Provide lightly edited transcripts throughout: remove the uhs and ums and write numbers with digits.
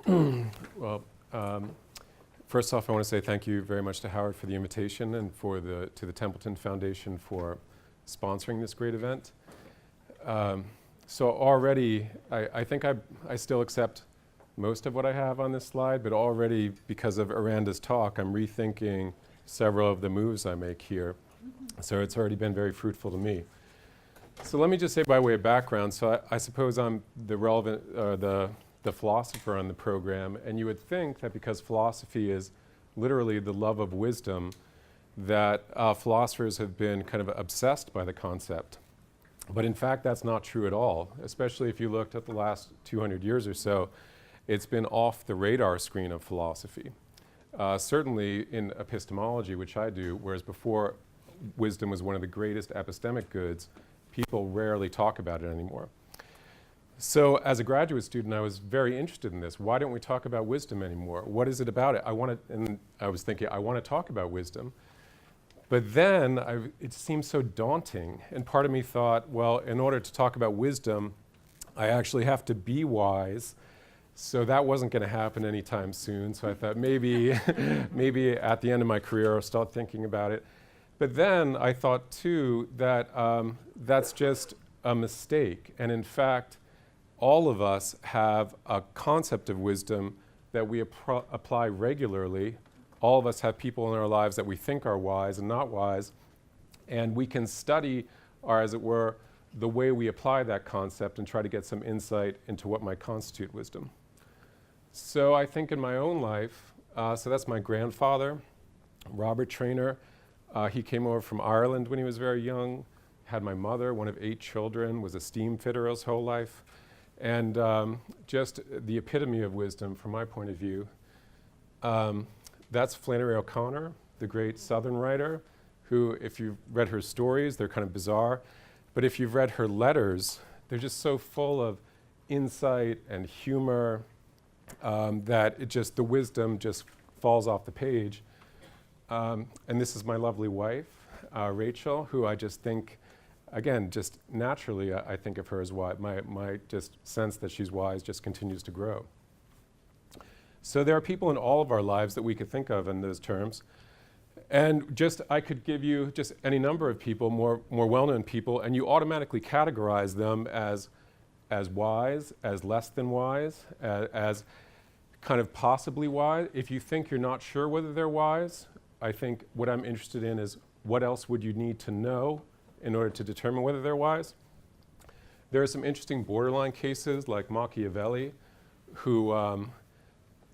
Well, first off, I want to say thank you very much to Howard for the invitation and to the Templeton Foundation for sponsoring this great event. So already, I think I still accept most of what I have on this slide, but already because of Aranda's talk, I'm rethinking several of the moves I make here. So it's already been very fruitful to me. So let me just say by way of background, so I suppose I'm the the philosopher on the program, and you would think that because philosophy is literally the love of wisdom, that philosophers have been kind of obsessed by the concept. But in fact, that's not true at all, especially if you looked at the last 200 years or so. It's been off the radar screen of philosophy. Certainly in epistemology, which I do, whereas before wisdom was one of the greatest epistemic goods, people rarely talk about it anymore. So as a graduate student, I was very interested in this. Why don't we talk about wisdom anymore? What is it about it? And I was thinking, I want to talk about wisdom. But then it seemed so daunting. And part of me thought, well, in order to talk about wisdom, I actually have to be wise. So that wasn't going to happen anytime soon. So I thought maybe, maybe at the end of my career, I'll start thinking about it. But then I thought, too, that that's just a mistake. And in fact, all of us have a concept of wisdom that we apply regularly. All of us have people in our lives that we think are wise and not wise. And we can study, or as it were, the way we apply that concept and try to get some insight into what might constitute wisdom. So I think in my own life, so that's my grandfather, Robert Traynor. He came over from Ireland when he was very young, had my mother, one of 8 children, was a steam fitter his whole life. And just the epitome of wisdom from my point of view. That's Flannery O'Connor, the great Southern writer, who, if you've read her stories, they're kind of bizarre. But if you've read her letters, they're just so full of insight and humor that the wisdom just falls off the page. And this is my lovely wife, Rachel, who I just think, again, just naturally, I think of her as wise. My just sense that she's wise just continues to grow. So there are people in all of our lives that we could think of in those terms. And I could give you just any number of people, more well-known people, and you automatically categorize them as wise, as less than wise, as kind of possibly wise. If you think you're not sure whether they're wise, I think what I'm interested in is what else would you need to know in order to determine whether they're wise. There are some interesting borderline cases like Machiavelli, who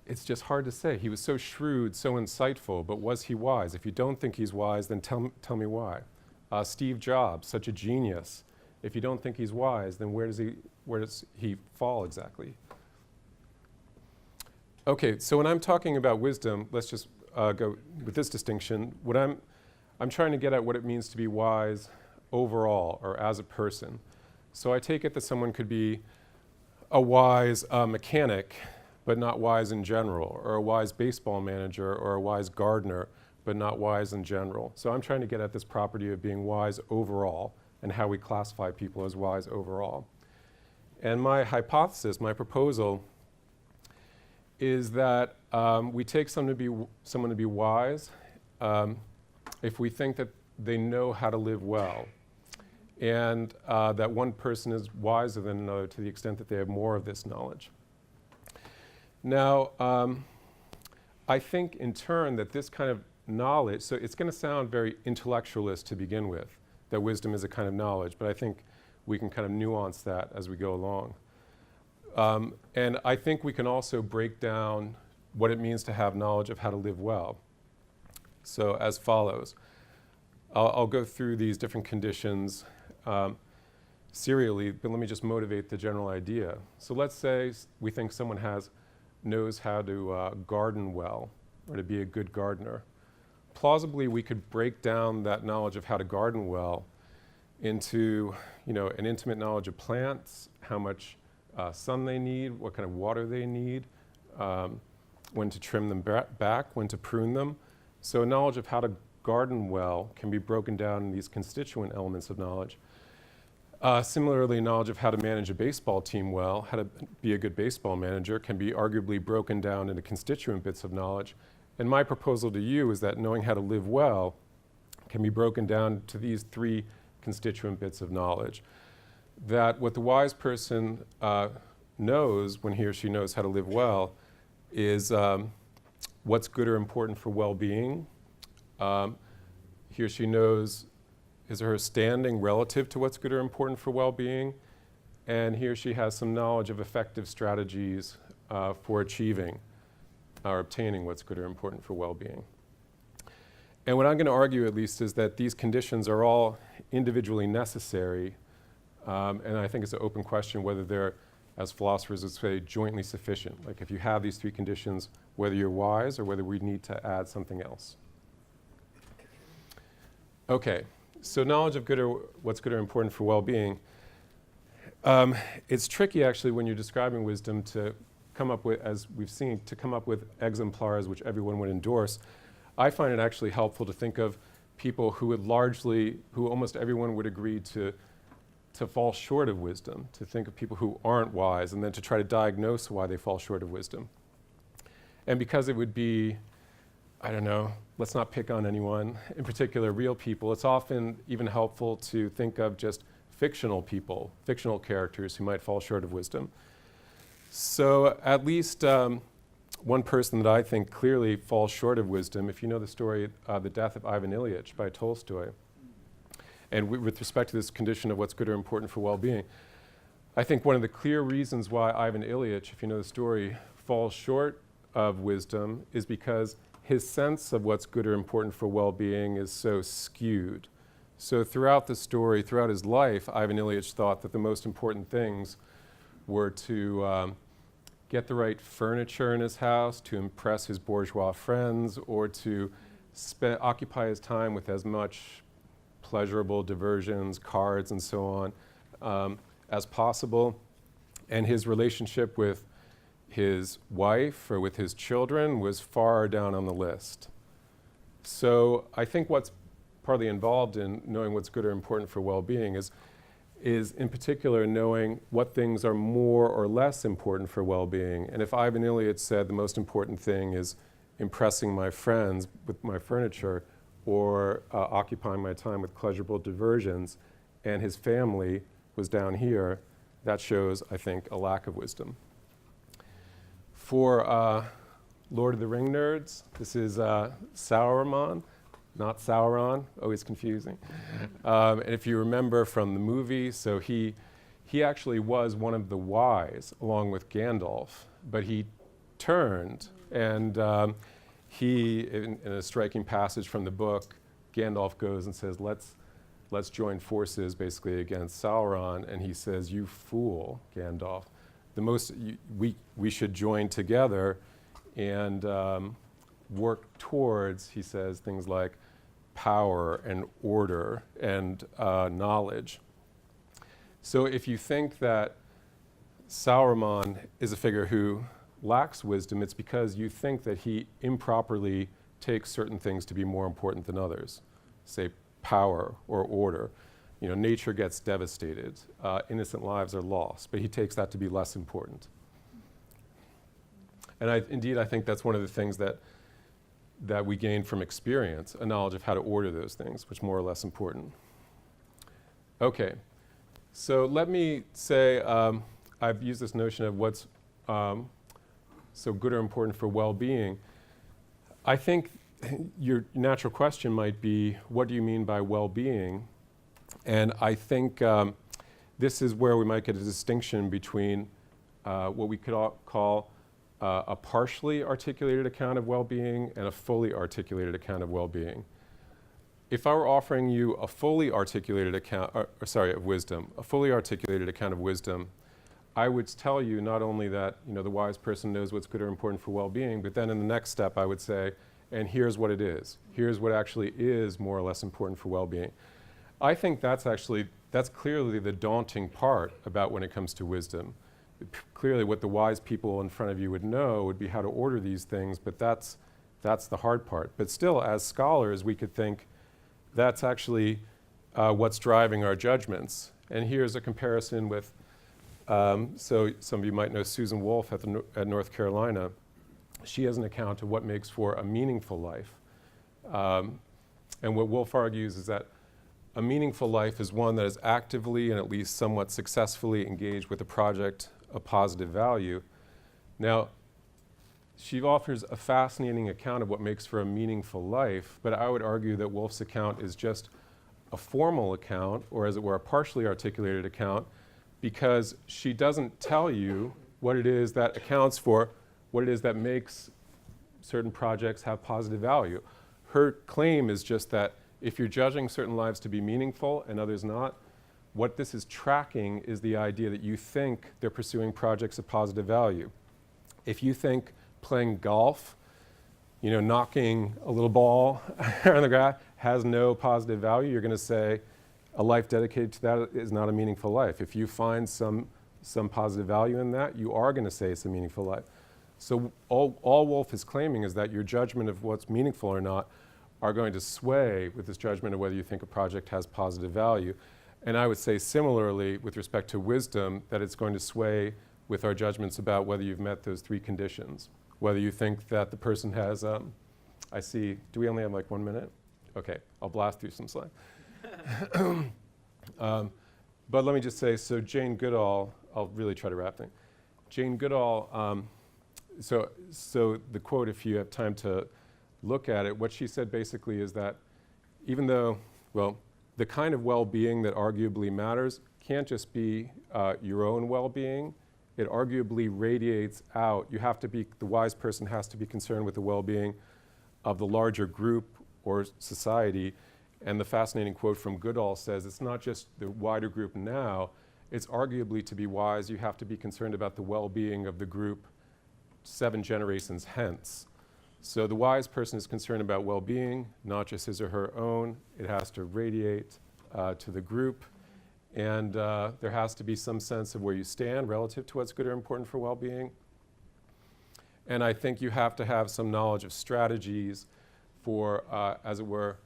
it's just hard to say. He was so shrewd, so insightful, but was he wise? If you don't think he's wise, then tell me why. Steve Jobs, such a genius. If you don't think he's wise, then where does he fall exactly? Okay, so when I'm talking about wisdom, let's just go with this distinction. What I'm trying to get at what it means to be wise overall or as a person. So I take it that someone could be a wise mechanic, but not wise in general, or a wise baseball manager, or a wise gardener, but not wise in general. So I'm trying to get at this property of being wise overall and how we classify people as wise overall. And my hypothesis, my proposal, is that we take someone to be wise if we think that they know how to live well, and that one person is wiser than another to the extent that they have more of this knowledge. Now, I think in turn that this kind of knowledge, so it's going to sound very intellectualist to begin with, that wisdom is a kind of knowledge, but I think we can kind of nuance that as we go along. And I think we can also break down what it means to have knowledge of how to live well. So as follows. I'll go through these different conditions serially, but let me just motivate the general idea. So let's say we think someone knows how to garden well, or to be a good gardener. Plausibly, we could break down that knowledge of how to garden well into, an intimate knowledge of plants, how much sun they need, what kind of water they need, when to trim them back, when to prune them. So knowledge of how to garden well can be broken down in these constituent elements of knowledge. Similarly, knowledge of how to manage a baseball team well, how to be a good baseball manager, can be arguably broken down into constituent bits of knowledge. And my proposal to you is that knowing how to live well can be broken down to these three constituent bits of knowledge. That what the wise person knows when he or she knows how to live well is what's good or important for well-being. He or she knows his or her standing relative to what's good or important for well-being, and he or she has some knowledge of effective strategies for achieving or obtaining what's good or important for well-being. And what I'm going to argue, at least, is that these conditions are all individually necessary, and I think it's an open question whether they're, as philosophers would say, jointly sufficient. Like if you have these three conditions, whether you're wise or whether we need to add something else. Okay. So knowledge of what's good or important for well-being. It's tricky, actually, when you're describing wisdom to come up with, as we've seen, to come up with exemplars which everyone would endorse. I find it actually helpful to think of people who almost everyone would agree to fall short of wisdom, to think of people who aren't wise, and then to try to diagnose why they fall short of wisdom. And because it would be, I don't know, let's not pick on anyone, in particular real people, it's often even helpful to think of just fictional people, fictional characters who might fall short of wisdom. So at least one person that I think clearly falls short of wisdom, if you know the story, The Death of Ivan Ilyich by Tolstoy, and with respect to this condition of what's good or important for well-being, I think one of the clear reasons why Ivan Ilyich, if you know the story, falls short of wisdom is because his sense of what's good or important for well-being is so skewed. So throughout the story, throughout his life, Ivan Ilyich thought that the most important things were to get the right furniture in his house, to impress his bourgeois friends, or to occupy his time with as much pleasurable diversions, cards, and so on as possible. And his relationship with his wife or with his children was far down on the list. So I think what's partly involved in knowing what's good or important for well-being is in particular knowing what things are more or less important for well-being. And if Ivan Ilyich said the most important thing is impressing my friends with my furniture or occupying my time with pleasurable diversions, and his family was down here, that shows, I think, a lack of wisdom. For Lord of the Ring nerds, this is Sauron, not Sauron, always confusing. And if you remember from the movie, so he actually was one of the wise along with Gandalf, but he turned and in a striking passage from the book, Gandalf goes and says, let's join forces basically against Sauron, and he says, you fool, Gandalf. We should join together and work towards, he says, things like power and order and knowledge. So if you think that Sauron is a figure who lacks wisdom, it's because you think that he improperly takes certain things to be more important than others, say power or order. You know, nature gets devastated, innocent lives are lost, but he takes that to be less important. And I think that's one of the things that we gain from experience, a knowledge of how to order those things, which are more or less important. Okay, so let me say I've used this notion of what's so good or important for well-being. I think your natural question might be, what do you mean by well-being? And I think this is where we might get a distinction between what we could call a partially articulated account of well-being and a fully articulated account of well-being. If I were offering you a fully articulated account, of wisdom, a fully articulated account of wisdom, I would tell you not only that the wise person knows what's good or important for well-being, but then in the next step I would say, and here's what it is. Here's what actually is more or less important for well-being. I think that's clearly the daunting part about when it comes to wisdom. Clearly what the wise people in front of you would know would be how to order these things, but that's the hard part. But still, as scholars, we could think that's actually what's driving our judgments. And here's a comparison with, so some of you might know Susan Wolf at North Carolina. She has an account of what makes for a meaningful life. And what Wolf argues is that a meaningful life is one that is actively and at least somewhat successfully engaged with a project of positive value. Now, she offers a fascinating account of what makes for a meaningful life, but I would argue that Wolf's account is just a formal account, or as it were, a partially articulated account, because she doesn't tell you what it is that accounts for, what it is that makes certain projects have positive value. Her claim is just that if you're judging certain lives to be meaningful and others not, what this is tracking is the idea that you think they're pursuing projects of positive value. If you think playing golf, knocking a little ball on the grass has no positive value, you're going to say a life dedicated to that is not a meaningful life. If you find some positive value in that, you are going to say it's a meaningful life. So all Wolf is claiming is that your judgment of what's meaningful or not are going to sway with this judgment of whether you think a project has positive value. And I would say similarly with respect to wisdom, that it's going to sway with our judgments about whether you've met those three conditions. Whether you think that the person has, I see, do we only have like 1 minute? Okay, I'll blast through some slides. But let me just say, so Jane Goodall, I'll really try to wrap things. Jane Goodall, so the quote, if you have time to look at it, what she said basically is that even though, the kind of well-being that arguably matters can't just be your own well-being. It arguably radiates out. You have to be, the wise person has to be concerned with the well-being of the larger group or society. And the fascinating quote from Goodall says, it's not just the wider group now, it's arguably to be wise, you have to be concerned about the well-being of the group 7 generations hence. So the wise person is concerned about well-being, not just his or her own. It has to radiate to the group. And there has to be some sense of where you stand relative to what's good or important for well-being. And I think you have to have some knowledge of strategies for, as it were,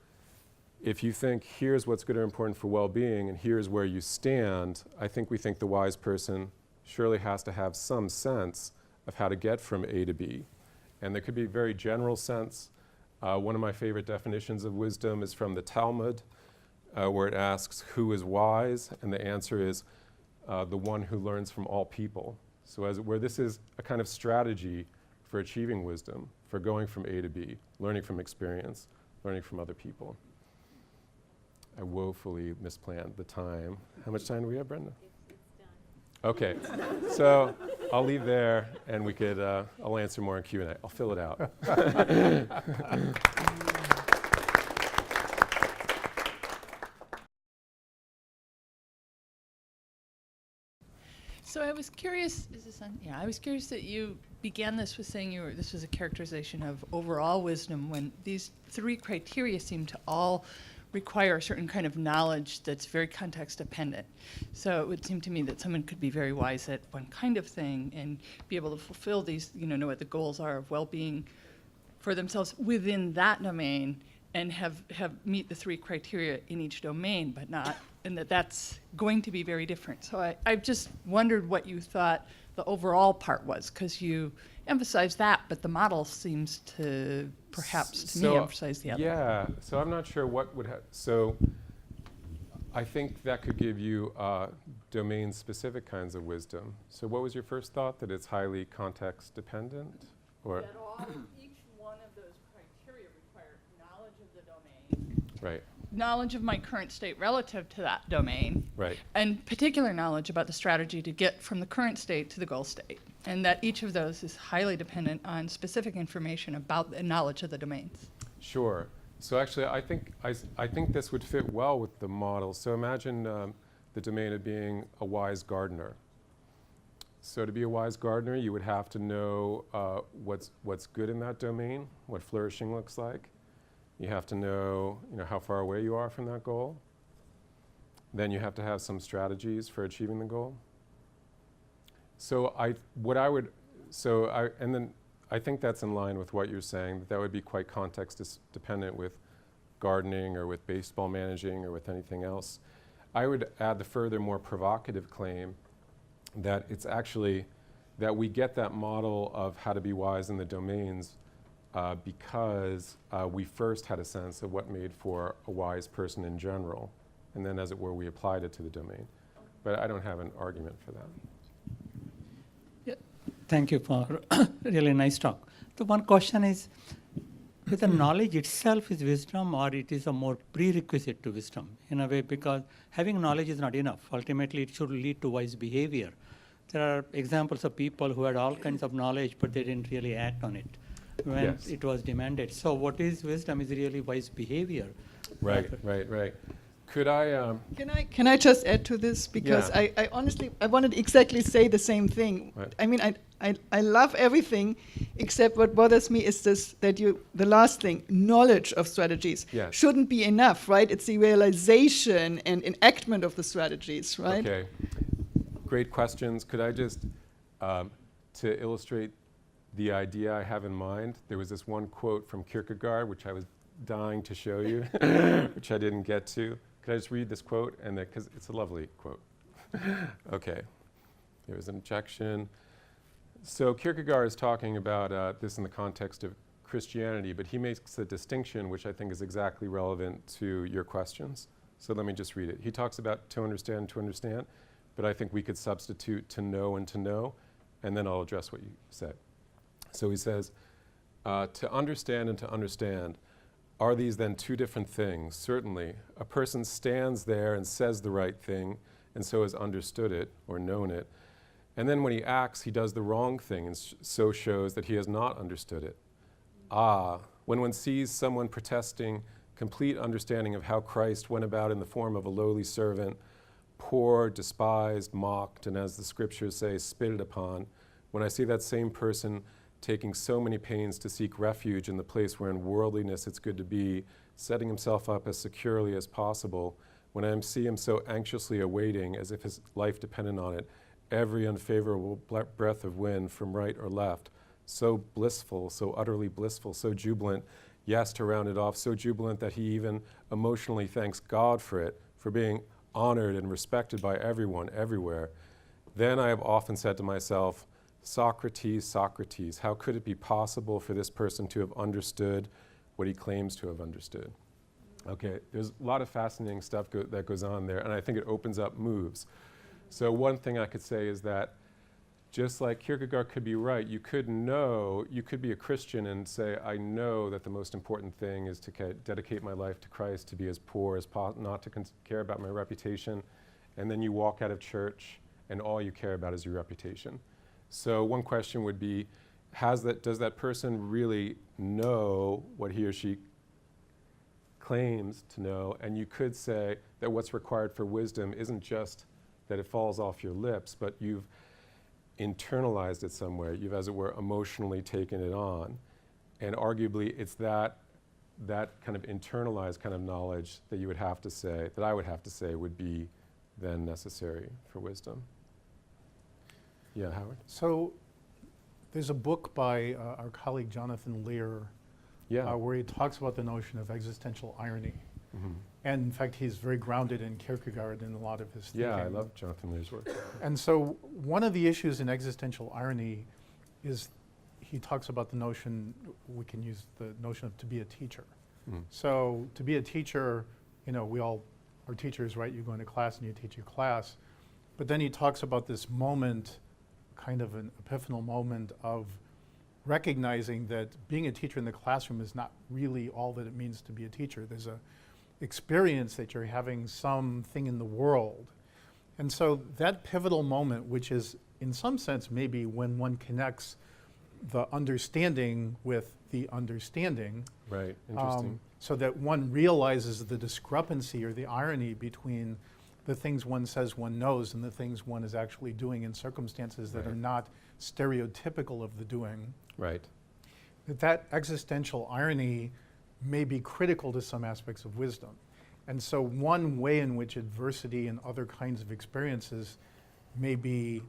if you think here's what's good or important for well-being and here's where you stand, I think we think the wise person surely has to have some sense of how to get from A to B. And there could be a very general sense. One of my favorite definitions of wisdom is from the Talmud, where it asks, who is wise? And the answer is the one who learns from all people. So as it were, this is a kind of strategy for achieving wisdom, for going from A to B, learning from experience, learning from other people. I woefully misplanned the time. How much time do we have, Brenda? It's done. Okay, so I'll leave there, and we could, I'll answer more in Q&A. I'll fill it out. So I was curious, is this on? Yeah, I was curious that you began this with saying this was a characterization of overall wisdom, when these 3 criteria seem to all require a certain kind of knowledge that's very context dependent. So it would seem to me that someone could be very wise at one kind of thing and be able to fulfill these, know what the goals are of well-being for themselves within that domain, and have meet the 3 criteria in each domain, but not, and that's going to be very different. So I've just wondered what you thought the overall part was, because you emphasize that, but the model seems to perhaps, to me, emphasize the other. Yeah, so I'm not sure what would have, so I think that could give you domain-specific kinds of wisdom. So what was your first thought, that it's highly context-dependent? Or That each one of those criteria require knowledge of the domain. Right. Knowledge of my current state relative to that domain. Right. And particular knowledge about the strategy to get from the current state to the goal state. And that each of those is highly dependent on specific information about the knowledge of the domains. Sure. So actually, I think this would fit well with the model. So imagine the domain of being a wise gardener. So to be a wise gardener, you would have to know what's good in that domain, what flourishing looks like. You have to know, how far away you are from that goal. Then you have to have some strategies for achieving the goal. So I think that's in line with what you're saying, that would be quite context dependent with gardening or with baseball managing or with anything else. I would add the further more provocative claim that it's actually that we get that model of how to be wise in the domains because we first had a sense of what made for a wise person in general, and then, as it were, we applied it to the domain. But I don't have an argument for that. Yeah. Thank you for really nice talk. The one question is, whether knowledge itself is wisdom or it is a more prerequisite to wisdom in a way, because having knowledge is not enough. Ultimately, it should lead to wise behavior. There are examples of people who had all kinds of knowledge, but they didn't really act on it when Yes. it was demanded. So what is wisdom is really wise behavior. Right. Could I? Can I just add to this? Because Yeah. I honestly, I wanted to exactly say the same thing. Right. I mean, I love everything, except what bothers me is this, that the last thing, knowledge of strategies, Yes. shouldn't be enough, right? It's the realization and enactment of the strategies, right? Okay. Great questions. Could I just, to illustrate the idea I have in mind, there was this one quote from Kierkegaard, which I was dying to show you, which I didn't get to. Could I just read this quote? And because it's a lovely quote. Okay. There's an objection. So Kierkegaard is talking about this in the context of Christianity, but he makes a distinction which I think is exactly relevant to your questions. So let me just read it. He talks about to understand, but I think we could substitute to know, and then I'll address what you said. So he says, to understand and to understand, are these then two different things? Certainly. A person stands there and says the right thing, and so has understood it or known it. And then when he acts, he does the wrong thing, and so shows that he has not understood it. When one sees someone protesting complete understanding of how Christ went about in the form of a lowly servant, poor, despised, mocked, and as the scriptures say, spitted upon, when I see that same person taking so many pains to seek refuge in the place where in worldliness it's good to be, setting himself up as securely as possible, when I see him so anxiously awaiting, as if his life depended on it, every unfavorable breath of wind from right or left, so blissful, so utterly blissful, so jubilant, yes, to round it off, so jubilant that he even emotionally thanks God for it, for being honored and respected by everyone, everywhere. Then I have often said to myself, Socrates, Socrates, how could it be possible for this person to have understood what he claims to have understood? Okay, there's a lot of fascinating stuff that goes on there, and I think it opens up moves. So one thing I could say is that just like Kierkegaard could be right, you could be a Christian and say, I know that the most important thing is to dedicate my life to Christ, to be as poor as possible, not to care about my reputation, and then you walk out of church and all you care about is your reputation. So one question would be, does that person really know what he or she claims to know? And you could say that what's required for wisdom isn't just that it falls off your lips, but you've internalized it somewhere. You've, as it were, emotionally taken it on. And arguably, it's that kind of internalized kind of knowledge that you would have to say, that I would have to say would be then necessary for wisdom. Yeah, Howard? So there's a book by our colleague Jonathan Lear where he talks about the notion of existential irony. Mm-hmm. And in fact, he's very grounded in Kierkegaard in a lot of his thinking. Yeah, I love Jonathan Lear's work. And so one of the issues in existential irony is he talks about the notion, we can use the notion of to be a teacher. Mm. So to be a teacher, we all are teachers, right? You go into class and you teach your class. But then he talks about this moment, kind of an epiphanal moment of recognizing that being a teacher in the classroom is not really all that it means to be a teacher. There's a experience that you're having something in the world. And so that pivotal moment, which is in some sense maybe when one connects the understanding with the understanding. Right, interesting. So that one realizes the discrepancy or the irony between the things one says one knows and the things one is actually doing in circumstances that are not stereotypical of the doing. Right. That existential irony may be critical to some aspects of wisdom. And so one way in which adversity and other kinds of experiences may be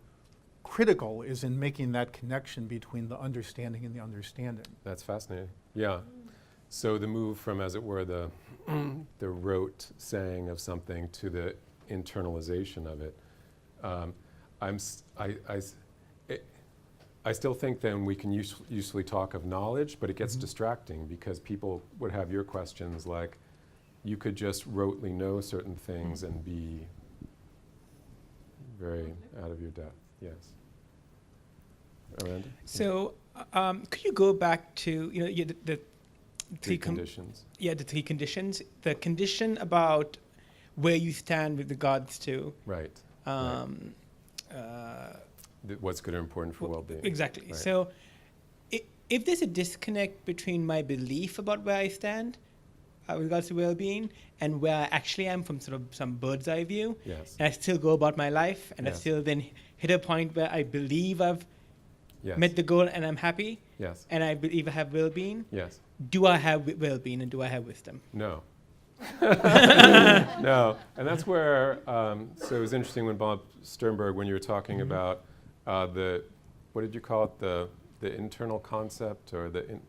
critical is in making that connection between the understanding and the understanding. That's fascinating. Yeah. So the move from, as it were, the rote saying of something to the internalization of it. I still think then we can usually talk of knowledge, but it gets distracting because people would have your questions like, you could just rotely know certain things and be very out of your depth. Yes. Aranda? So, could you go back to the Three conditions. Yeah, the 3 conditions. The condition about where you stand with regards to Right. What's good or important for well-being. Exactly. Right. So, if there's a disconnect between my belief about where I stand with regards to well-being and where I actually am from sort of some bird's eye view, Yes. and I still go about my life, and I Yes. still then hit a point where I believe I've Yes. met the goal and I'm happy, Yes. and I believe I have well-being. Yes. Do I have well-being and do I have wisdom? No. No. And that's where, so it was interesting when Bob Sternberg, when you were talking about what did you call it? The internal concept or the,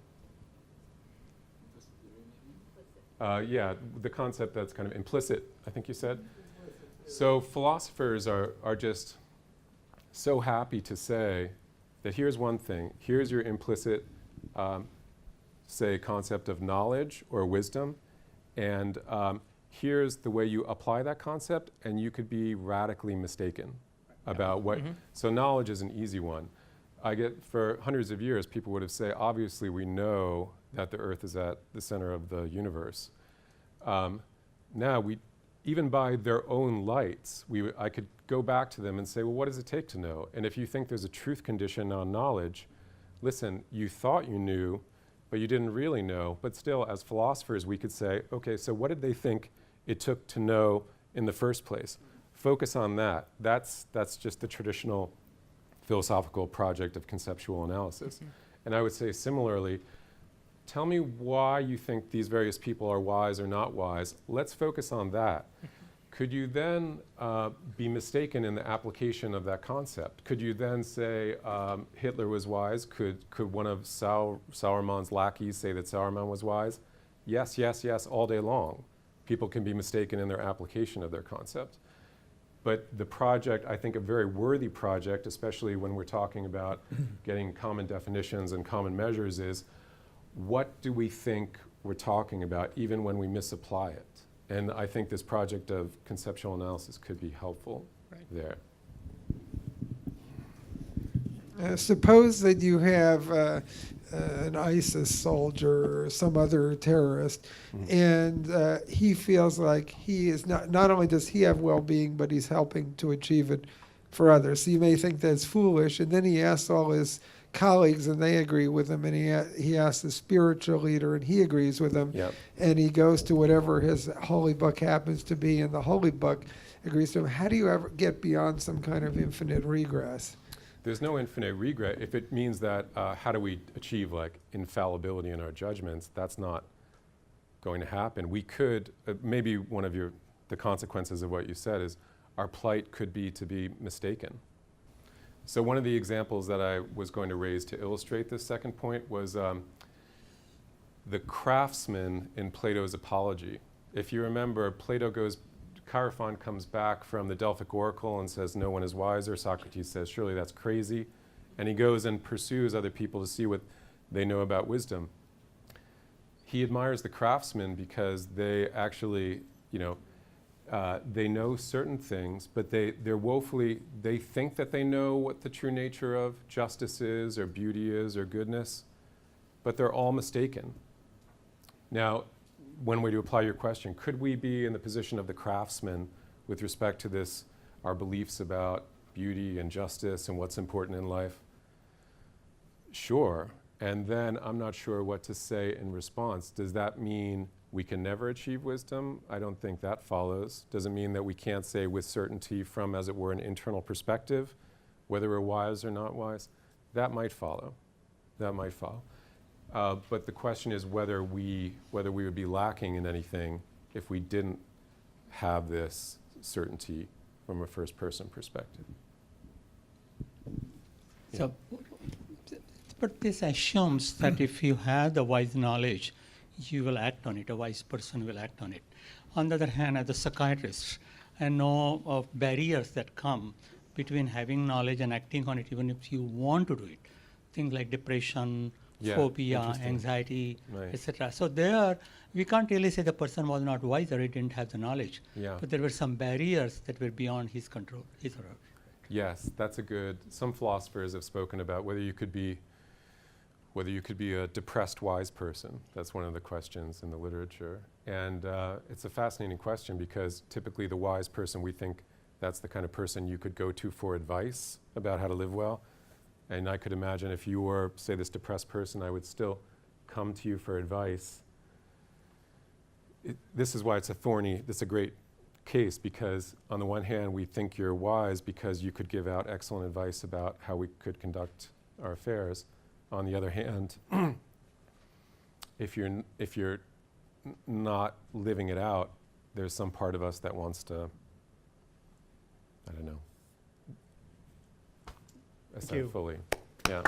the concept that's kind of implicit, I think you said. So philosophers are just so happy to say that here's one thing, here's your implicit, say, concept of knowledge or wisdom, and here's the way you apply that concept, and you could be radically mistaken about what. So knowledge is an easy one. I get, for hundreds of years, people would have said, obviously we know that the Earth is at the center of the universe. Now, even by their own lights, I could go back to them and say, well, what does it take to know? And if you think there's a truth condition on knowledge, listen, you thought you knew, but you didn't really know. But still, as philosophers, we could say, okay, so what did they think it took to know in the first place? Focus on that. That's just the traditional philosophical project of conceptual analysis. And I would say similarly, tell me why you think these various people are wise or not wise. Let's focus on that. Could you then be mistaken in the application of that concept? Could you then say Hitler was wise? Could one of Sauermann's lackeys say that Sauermann was wise? Yes, yes, yes, all day long. People can be mistaken in their application of their concept. But the project, I think a very worthy project, especially when we're talking about getting common definitions and common measures, is what do we think we're talking about even when we misapply it? And I think this project of conceptual analysis could be helpful there. Suppose that you have an ISIS soldier or some other terrorist, and he feels like he is not only does he have well-being, but he's helping to achieve it for others. So you may think that's foolish, and then he asks all his colleagues and they agree with him, and he asks the spiritual leader and he agrees with him, and he goes to whatever his holy book happens to be, and the holy book agrees to him. How do you ever get beyond some kind of infinite regress? There's no infinite regret. If it means that how do we achieve like infallibility in our judgments, that's not going to happen. We could, maybe one of the consequences of what you said is our plight could be to be mistaken. So one of the examples that I was going to raise to illustrate this second point was the craftsman in Plato's Apology. If you remember, Chaerephon comes back from the Delphic oracle and says, no one is wiser. Socrates says, surely that's crazy. And he goes and pursues other people to see what they know about wisdom. He admires the craftsmen because they actually, they know certain things, but they think that they know what the true nature of justice is or beauty is or goodness, but they're all mistaken. Now, one way to apply your question, could we be in the position of the craftsman with respect to this, our beliefs about beauty and justice and what's important in life? Sure. And then I'm not sure what to say in response. Does that mean we can never achieve wisdom? I don't think that follows. Does it mean that we can't say with certainty from, as it were, an internal perspective, whether we're wise or not wise? That might follow. That might follow. But the question is whether we would be lacking in anything if we didn't have this certainty from a first-person perspective. So, but this assumes that if you have the wise knowledge, you will act on it, a wise person will act on it. On the other hand, as a psychiatrist, and know of barriers that come between having knowledge and acting on it, even if you want to do it. Things like depression, Yeah, phobia, interesting. anxiety, Right. etc. So there, we can't really say the person was not wiser, he didn't have the knowledge. Yeah. But there were some barriers that were beyond his control, his or her. Yes, that's a good. Some philosophers have spoken about whether you could be a depressed wise person. That's one of the questions in the literature, and it's a fascinating question because typically the wise person, we think that's the kind of person you could go to for advice about how to live well. And I could imagine if you were, say, this depressed person, I would still come to you for advice. This is why it's a great case, because on the one hand, we think you're wise because you could give out excellent advice about how we could conduct our affairs. On the other hand, if you're not living it out, there's some part of us that wants to, I don't know, assent you. fully. Yeah.